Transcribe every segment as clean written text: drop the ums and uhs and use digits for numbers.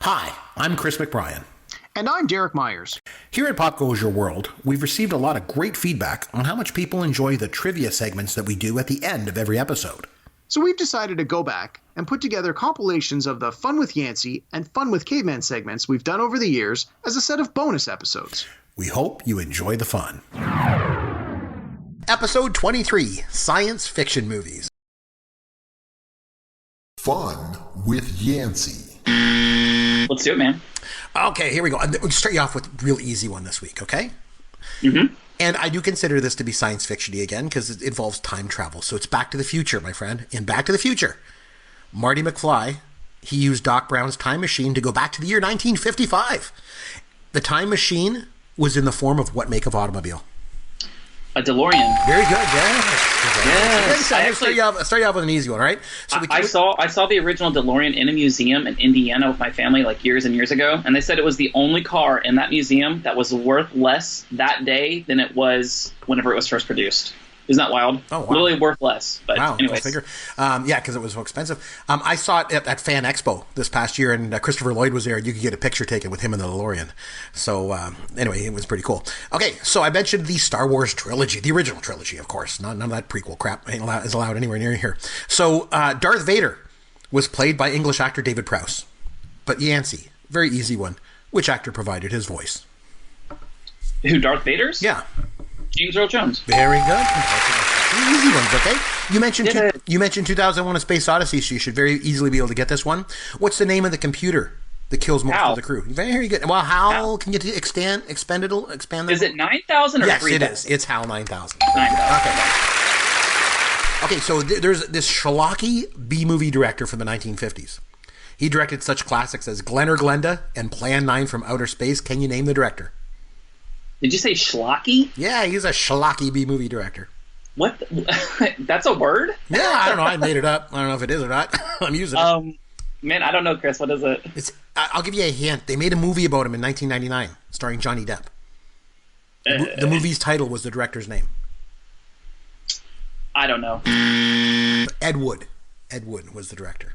Hi, I'm Chris McBrien. And I'm Derek Myers. Here at Pop Goes Your World, we've received a lot of great feedback on how much people enjoy the trivia segments that we do at the end of every episode. So we've decided to go back and put together compilations of the Fun with Yancy and Fun with Caveman segments we've done over the years as a set of bonus episodes. We hope you enjoy the fun. Episode 23, Science Fiction Movies. Fun with Yancy. Let's do it, man. Okay, here we go. We'll start you off with a real easy one this week, okay? Mm-hmm. And I do consider this to be science fiction-y again because it involves time travel. So it's Back to the Future, my friend. In Back to the Future, Marty McFly, he used Doc Brown's time machine to go back to the year 1955. The time machine was in the form of what make of automobile? A DeLorean. Very good, yes. Yes. I'll start you off with an easy one, all right? So I saw the original DeLorean in a museum in Indiana with my family like years and years ago, and they said it was the only car in that museum that was worth less that day than it was whenever it was first produced. Isn't that wild? Oh, wow. Literally worth less. But wow, anyways. Go figure. Yeah, because it was so expensive. I saw it at Fan Expo this past year, and Christopher Lloyd was there, and you could get a picture taken with him in the DeLorean. So, anyway, it was pretty cool. Okay, so I mentioned the Star Wars trilogy, the original trilogy, of course. None of that prequel crap is allowed anywhere near here. So, Darth Vader was played by English actor David Prowse. But Yancy, very easy one. Which actor provided his voice? Who, Darth Vader's? Yeah. James Earl Jones. Very good. Easy ones, okay? You mentioned 2001: A Space Odyssey, so you should very easily be able to get this one. What's the name of the computer that kills most of the crew? Very good. Well, HAL, can you expand that? Is it 9,000 or 3,000? Yes, it is. It's HAL 9000. 9,000. Okay, so there's this schlocky B-movie director from the 1950s. He directed such classics as Glen or Glenda and Plan 9 from Outer Space. Can you name the director? Did you say schlocky? Yeah, he's a schlocky B-movie director. What? That's a word? Yeah, I don't know. I made it up. I don't know if it is or not. I'm using it. Man, I don't know, Chris. What is it? I'll give you a hint. They made a movie about him in 1999, starring Johnny Depp. The movie's title was the director's name. I don't know. Ed Wood. Ed Wood was the director.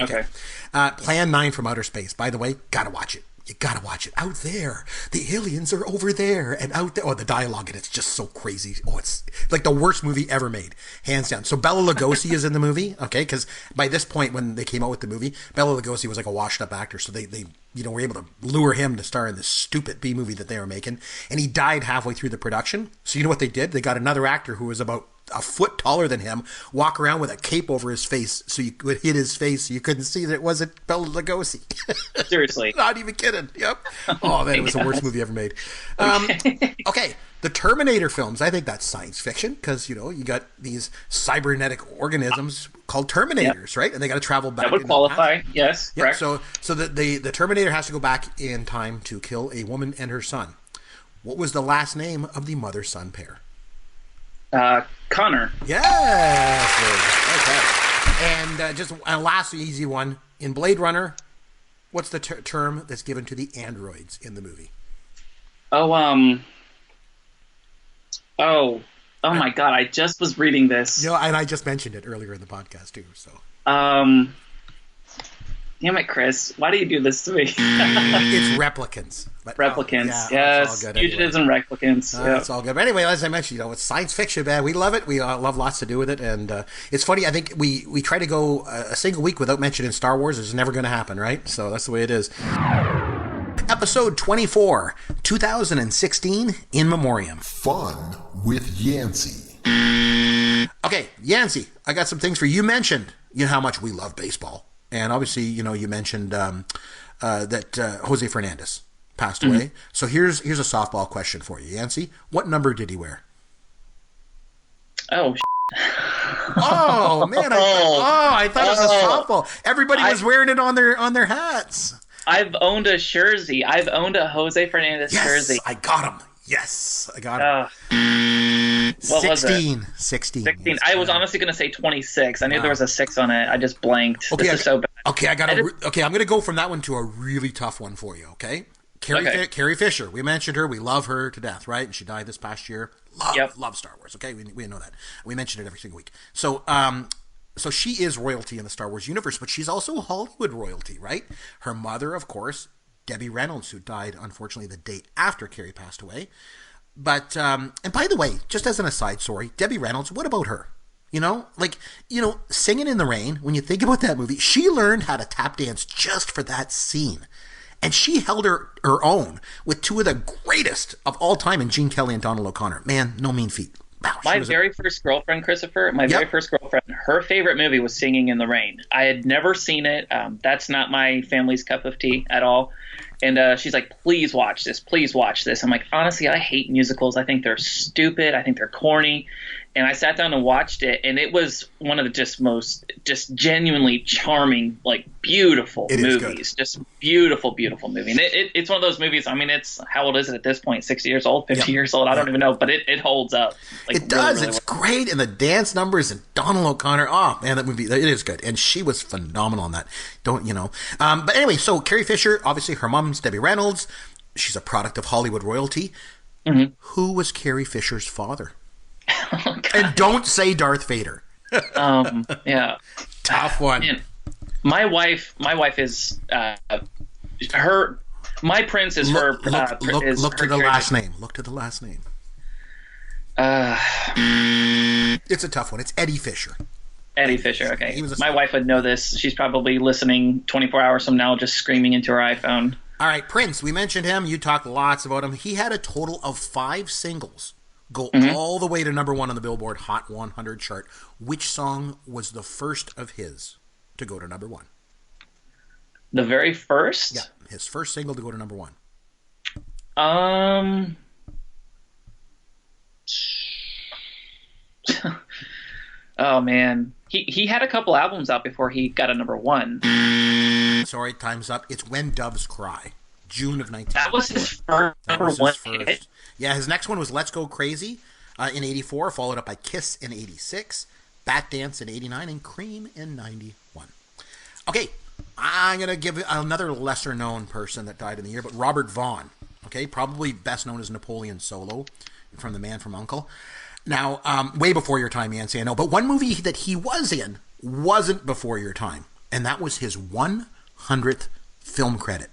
Okay. Plan 9 from Outer Space. By the way, gotta watch it. You gotta watch it. Out there, the aliens are over there, and out there. Oh, the dialogue, and it's just so crazy. Oh, it's like the worst movie ever made, hands down. So Bela Lugosi is in the movie, okay? Because by this point, when they came out with the movie, Bela Lugosi was like a washed-up actor, so they were able to lure him to star in this stupid B movie that they were making, and he died halfway through the production. So you know what they did? They got another actor who was about a foot taller than him, walk around with a cape over his face so you could hit his face so you couldn't see that it wasn't Bela Lugosi. Seriously. Not even kidding. Yep. Oh, man, it was the worst movie ever made. Okay. The Terminator films, I think that's science fiction because, you got these cybernetic organisms called Terminators, right? And they got to travel back. That would qualify, yes, yeah, correct. So the Terminator has to go back in time to kill a woman and her son. What was the last name of the mother-son pair? Connor. Yes. Okay. And just a last easy one. In Blade Runner, what's the term that's given to the androids in the movie? Oh my God! I just was reading this. And I just mentioned it earlier in the podcast too. So. Damn it, Chris! Why do you do this to me? It's replicants. But, replicants, yes. Fugitives and replicants. It's all good. But anyway, as I mentioned, it's science fiction, man. We love it. We love lots to do with it, and it's funny. I think we try to go a single week without mentioning Star Wars. It's never going to happen, right? So that's the way it is. Episode 24, 2016, In Memoriam. Fun with Yancy. Okay, Yancy, I got some things for you. You mentioned how much we love baseball. And obviously, you mentioned that Jose Fernandez passed away. Mm-hmm. So here's a softball question for you, Yancy. What number did he wear? Oh, oh man! I thought it was a softball. Everybody was wearing it on their hats. I've owned a jersey. I've owned a Jose Fernandez jersey. I got him. Yes, I got him. 16. 16. I was honestly going to say 26. I knew there was a 6 on it. I just blanked. Okay, this is so bad. Okay, I'm going to go from that one to a really tough one for you, okay? Carrie Fisher. We mentioned her. We love her to death, right? And she died this past year. Love Star Wars, okay? We know that. We mention it every single week. So, So she is royalty in the Star Wars universe, but she's also Hollywood royalty, right? Her mother, of course, Debbie Reynolds, who died, unfortunately, the day after Carrie passed away. But, and by the way, just as an aside, sorry, Debbie Reynolds, what about her? Singing in the Rain, when you think about that movie, she learned how to tap dance just for that scene. And she held her own with two of the greatest of all time in Gene Kelly and Donald O'Connor. Man, no mean feat. Wow, my very first girlfriend, Christopher, very first girlfriend, her favorite movie was Singing in the Rain. I had never seen it. That's not my family's cup of tea at all. And she's like, please watch this. Please watch this. I'm like, honestly, I hate musicals. I think they're stupid. I think they're corny. And I sat down and watched it, and it was one of the most genuinely charming, like, beautiful movies. Just beautiful, beautiful movie. And it's one of those movies, I mean, how old is it at this point? 60 years old, 50 years old? I don't even know, but it holds up. Like, it does. Really, it's great. And the dance numbers and Donald O'Connor, oh, man, that movie, it is good. And she was phenomenal in that. But anyway, so Carrie Fisher, obviously her mom's Debbie Reynolds. She's a product of Hollywood royalty. Mm-hmm. Who was Carrie Fisher's father? Oh, and don't say Darth Vader. Yeah, tough one. Man, my wife is her. My prince is her. Look to the last name. Look to the last name. It's a tough one. It's Eddie Fisher. Eddie Fisher. Okay, my wife would know this. She's probably listening 24 hours from now, just screaming into her iPhone. All right, Prince. We mentioned him. You talked lots about him. He had a total of 5 singles. Go all the way to number 1 on the Billboard Hot 100 chart. Which song was the first of his to go to number 1? The very first? Yeah, his first single to go to number 1. Oh, man. He had a couple albums out before he got a number 1. Sorry, time's up. It's When Doves Cry. June of 1994. That was his first number 1 hit? Yeah, his next one was Let's Go Crazy in 84, followed up by Kiss in 86, Bat Dance in 89, and Cream in 91. Okay, I'm going to give another lesser-known person that died in the year, but Robert Vaughn, okay, probably best known as Napoleon Solo from The Man from U.N.C.L.E. Now, way before your time, Yancy, I know, but one movie that he was in wasn't before your time, and that was his 100th film credit.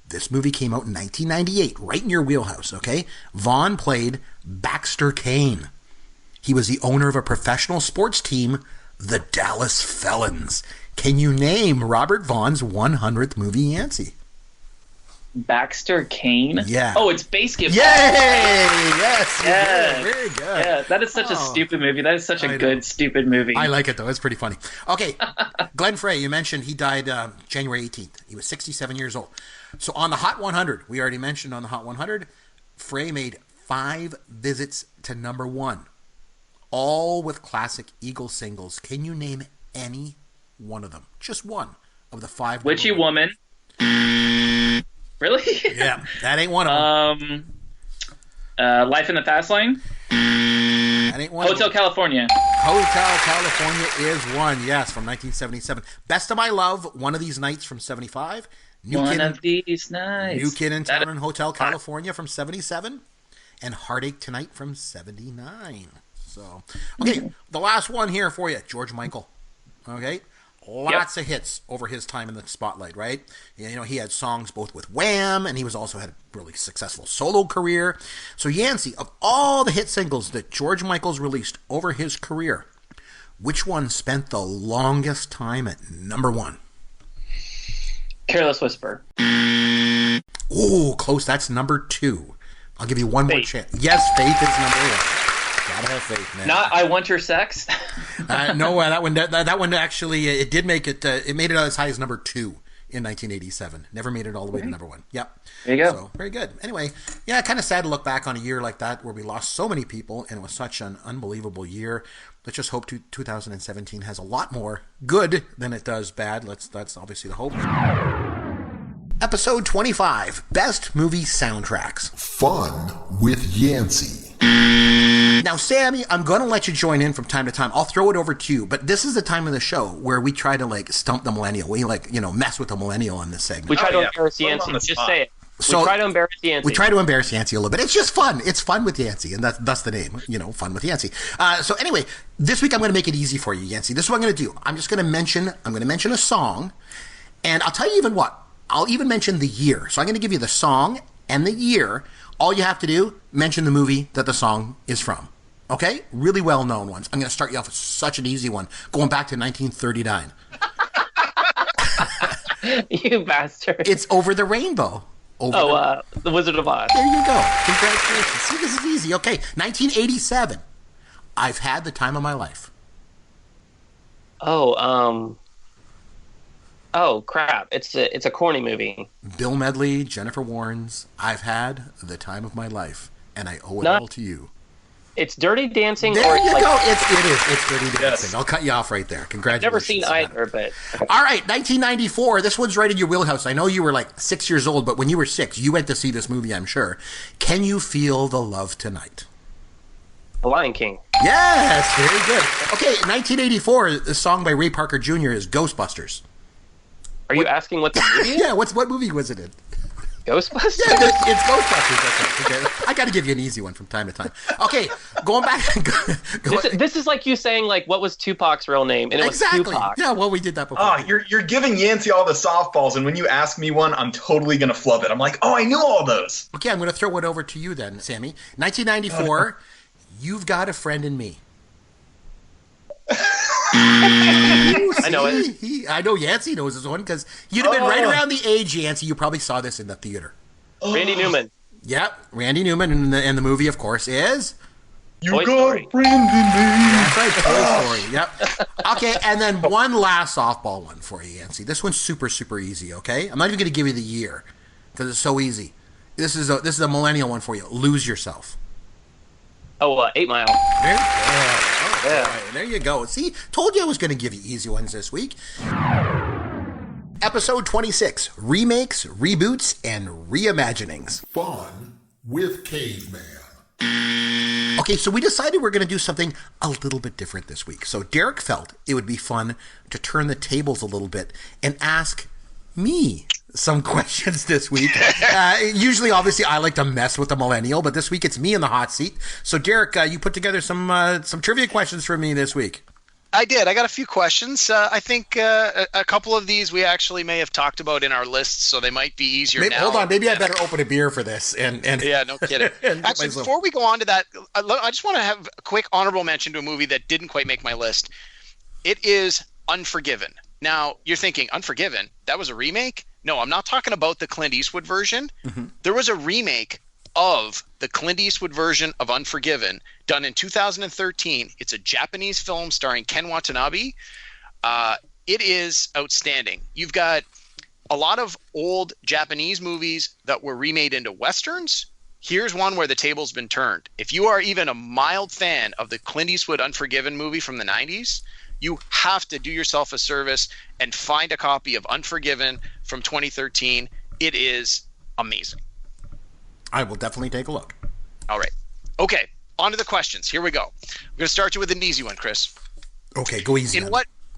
This movie came out in 1998, right in your wheelhouse, okay? Vaughn played Baxter Kane. He was the owner of a professional sports team, the Dallas Felons. Can you name Robert Vaughn's 100th movie, Yancy? Baxter Kane? Yeah. Oh, it's basketball. Yay! Yes. Yeah. Very good. Yeah, that is such a stupid movie. That is such a good, stupid movie. I like it, though. It's pretty funny. Okay. Glenn Frey, you mentioned he died January 18th. He was 67 years old. So on the Hot 100, we already mentioned on the Hot 100, Frey made 5 visits to number 1, all with classic Eagles singles. Can you name any one of them? Just one of the 5. Witchy Woman. Really? Yeah, that ain't one of them. Life in the Fast Lane. That ain't one. Hotel California. Hotel California is one. Yes, from 1977. Best of My Love. One of These Nights from 75. One of These Nights. New Kid in Town in Hotel California from 77. And Heartache Tonight from 79. So, okay, the last one here for you, George Michael. Okay, lots of hits over his time in the spotlight, right? You know, he had songs both with Wham, and he was also had a really successful solo career. So, Yancy, of all the hit singles that George Michael's released over his career, which one spent the longest time at number 1? Careless Whisper. Oh, close. That's number 2. I'll give you one more chance. Yes, Faith is number 1. Gotta have faith, man. Not I Want Your Sex. No, that one actually it did make it. It made it as high as number 2 in 1987. Never made it all the way to number 1. Yep. There you go. So very good. Anyway, yeah, kind of sad to look back on a year like that where we lost so many people and it was such an unbelievable year. Let's just hope 2017 has a lot more good than it does bad. That's obviously the hope. Episode 25, Best Movie Soundtracks. Fun with Yancy. Now, Sammy, I'm going to let you join in from time to time. I'll throw it over to you, but this is the time of the show where we try to, stump the millennial. We, mess with the millennial in this segment. We try to embarrass Yancy. Just say it. So we try to embarrass Yancy. We try to embarrass Yancy a little bit. It's just fun. It's fun with Yancy, and that's the name. Fun with Yancy. So anyway, this week I'm going to make it easy for you, Yancy. This is what I'm going to do. I'm just going to mention a song, and I'll tell you even what. I'll even mention the year. So I'm going to give you the song and the year. All you have to do, mention the movie that the song is from. Okay? Really well-known ones. I'm going to start you off with such an easy one, going back to 1939. You bastard. It's Over the Rainbow. The Wizard of Oz. There you go. Congratulations. See, this is easy. Okay, 1987. I've Had the Time of My Life. Oh crap! It's a corny movie. Bill Medley, Jennifer Warnes. I've Had the Time of My Life, and I owe it all to you. It's Dirty Dancing. There you go. It is. It's Dirty Dancing. Yes. I'll cut you off right there. Congratulations. I've never seen either, but... All right, 1994. This one's right in your wheelhouse. I know you were like 6 years old, but when you were 6, you went to see this movie, I'm sure. Can You Feel the Love Tonight? The Lion King. Yes, very good. Okay, 1984, the song by Ray Parker Jr. is Ghostbusters. Are you asking what the movie is? Yeah, what movie was it in? Ghostbusters? Yeah, it's Ghostbusters. That's right. Okay. I got to give you an easy one from time to time. Okay, going back. This is like you saying, like, what was Tupac's real name? And it was Tupac. Yeah, well, we did that before. Oh, you're giving Yancy all the softballs, and when you ask me one, I'm totally going to flub it. I'm like, oh, I knew all those. Okay, I'm going to throw it over to you then, Sammy. 1994, You've Got a Friend in Me. I know it. I know Yancy knows this one because you'd have been right around the age, Yancy. You probably saw this in the theater. Randy Newman. Yep, Randy Newman, and the movie, of course, is... You Toy got Story. a friend in me. That's right, Toy Story. Yep. Okay, and then one last softball one for you, Yancy. This one's super, super easy, okay? I'm not even going to give you the year because it's so easy. This is a millennial one for you. Lose Yourself. Oh, 8 Mile. Very good. Oh, Yeah. boy. There you go. See, told you I was going to give you easy ones this week. Episode 26, Remakes, Reboots, and Reimaginings. Fun with Caveman. Okay, so we decided we're going to do something a little bit different this week. So Derek felt it would be fun to turn the tables a little bit and ask me some questions this week. Usually, obviously, I like to mess with the millennial, but this week it's me in the hot seat. So Derek, you put together some trivia questions for me this week. I did. I got a few questions. I think a couple of these we actually may have talked about in our lists, so they might be easier now. Hold on. Maybe I better open a beer for this. And Yeah, no kidding. Actually, before we go on to that, I just want to have a quick honorable mention to a movie that didn't quite make my list. It is Unforgiven. Now, you're thinking, Unforgiven? That was a remake? No, I'm not talking about the Clint Eastwood version. Mm-hmm. There was a remake of the Clint Eastwood version of Unforgiven done in 2013. It's a Japanese film starring Ken Watanabe. It is outstanding. You've got a lot of old Japanese movies that were remade into Westerns. Here's one where the table's been turned. If you are even a mild fan of the Clint Eastwood Unforgiven movie from the 90s, you have to do yourself a service and find a copy of Unforgiven from 2013. It is amazing. I will definitely take a look. All right. Okay, on to the questions. Here we go. I'm going to start you with an easy one, Chris. Okay, go easy.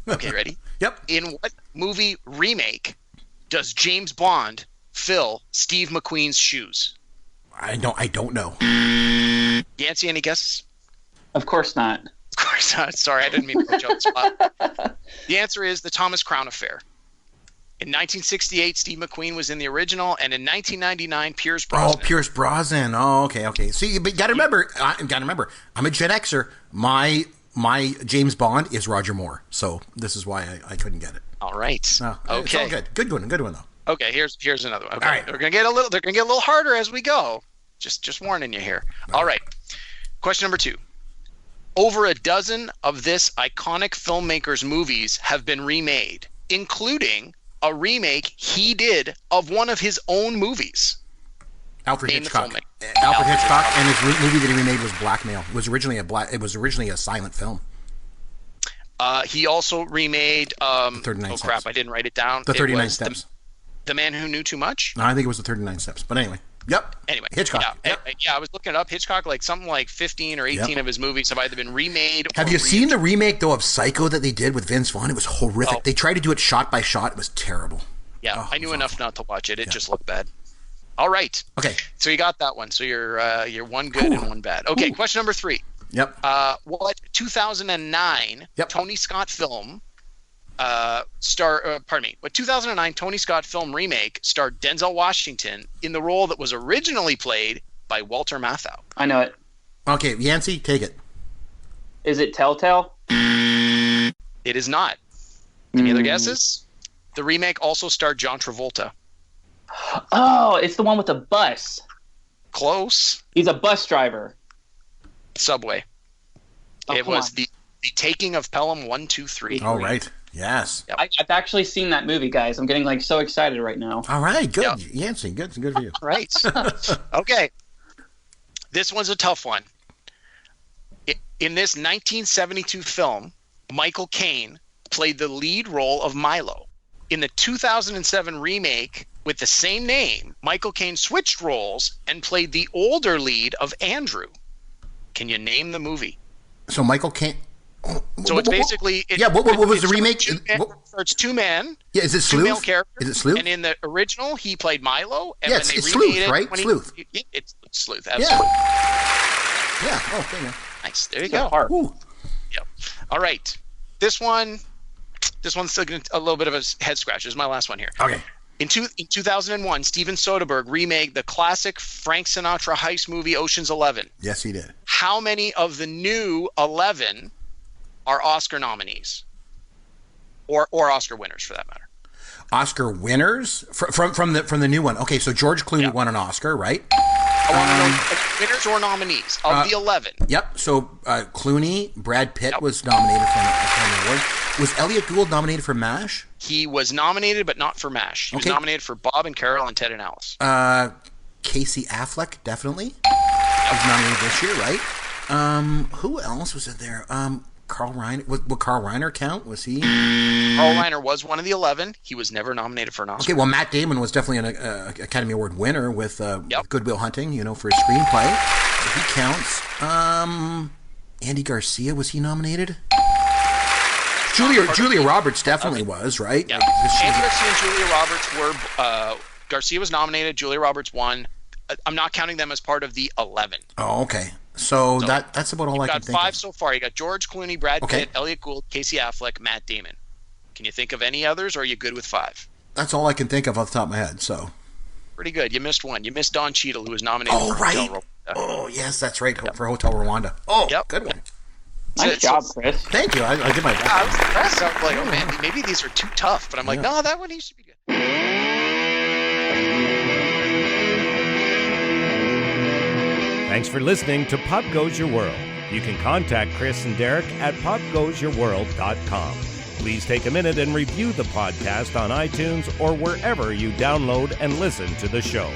Okay, ready? Yep. In what movie remake does James Bond fill Steve McQueen's shoes? I don't know. Yancy, any guesses? Of course not. Of course not. Sorry, I didn't mean to put you on the spot. The answer is The Thomas Crown Affair. In 1968, Steve McQueen was in the original, and in 1999, Pierce Brosnan. Oh, Pierce Brosnan. Oh, okay. See, but you got to remember, I'm a Gen Xer. My James Bond is Roger Moore, so this is why I couldn't get it. All right. No, okay. It's all good. Good one though. Okay, here's another one. Okay. All right. They're gonna get a little harder as we go. Just warning you here. All right. Question number 2. Over a dozen of this iconic filmmaker's movies have been remade, including a remake he did of one of his own movies. Alfred Hitchcock. Alfred Hitchcock, and his movie that he remade was Blackmail. It was originally a silent film. He also remade. The 39 Steps. Crap! I didn't write it down. The 39 Steps. The Man Who Knew Too Much. No, I think it was the 39 Steps. But anyway. Yep. Anyway, Hitchcock. Yeah, I was looking it up. Hitchcock, like something like 15 or 18 of his movies have either been remade. Have you seen the remake though of Psycho that they did with Vince Vaughn? It was horrific. They tried to do it shot by shot. It was terrible. Yeah, I knew enough not to watch it. It just looked bad. All right. Okay. So you got that one. So you're one good and one bad. Okay. Ooh. Question number 3. Yep. What 2009 Tony Scott film what 2009 Tony Scott film remake starred Denzel Washington in the role that was originally played by Walter Matthau? I know it. Okay, Yancy, take it. Is it Telltale? It is not. Any other guesses? The remake also starred John Travolta. Oh, it's the one with the bus. Close. He's a bus driver. Subway. It was the Taking of Pelham 1, 2, 3. All right. Yes. Yep. I've actually seen that movie, guys. I'm getting so excited right now. All right. Good. Yep. Yancy, good for you. Right. Okay. This one's a tough one. In this 1972 film, Michael Caine played the lead role of Milo. In the 2007 remake with the same name, Michael Caine switched roles and played the older lead of Andrew. Can you name the movie? So Michael Caine. So it's basically. What was the remake? It's 2 men. Yeah, is it Sleuth? 2 male characters. Is it Sleuth? And in the original, he played Milo. And it's Sleuth, right? Sleuth. It's Sleuth, absolutely. Yeah. Oh, there you go. Nice. There you go. Yep. All right. This one's still a little bit of a head scratch. This is my last one here. Okay. In 2001, Steven Soderbergh remade the classic Frank Sinatra heist movie Ocean's 11. Yes, he did. How many of the new 11 are Oscar nominees? Or Oscar winners, for that matter. Oscar winners? From the new one. Okay, so George Clooney won an Oscar, right? I want to know winners or nominees of the 11. Yep. So Clooney, Brad Pitt was nominated for an award. Was Elliot Gould nominated for MASH? He was nominated, but not for MASH. He was nominated for Bob and Carol and Ted and Alice. Casey Affleck, definitely. Was nominated this year, right? Who else was in there? Carl Reiner. Would Carl Reiner count? Was he? Carl Reiner was one of the 11. He was never nominated for an Oscar. Okay, well, Matt Damon was definitely an Academy Award winner with Good Will Hunting, for his screenplay. So he counts. Andy Garcia, was he nominated? Julia Roberts definitely was, right? Yeah. Andy Garcia and Julia Roberts were. Garcia was nominated. Julia Roberts won. I'm not counting them as part of the 11. Oh, okay. So that's about all I can think of. You've got 5 so far. You got George Clooney, Brad Pitt, Elliot Gould, Casey Affleck, Matt Damon. Can you think of any others, or are you good with 5? That's all I can think of off the top of my head. So pretty good. You missed one. You missed Don Cheadle, who was nominated for Hotel Rwanda. Oh, yes, that's right, for Hotel Rwanda. Oh, good one. Nice job, Chris. Thank you. I did my best. I was impressed. I was like, oh man, maybe these are too tough. But I'm like, no, that one he should be good. Thanks for listening to Pop Goes Your World. You can contact Chris and Derek at popgoesyourworld.com. Please take a minute and review the podcast on iTunes or wherever you download and listen to the show.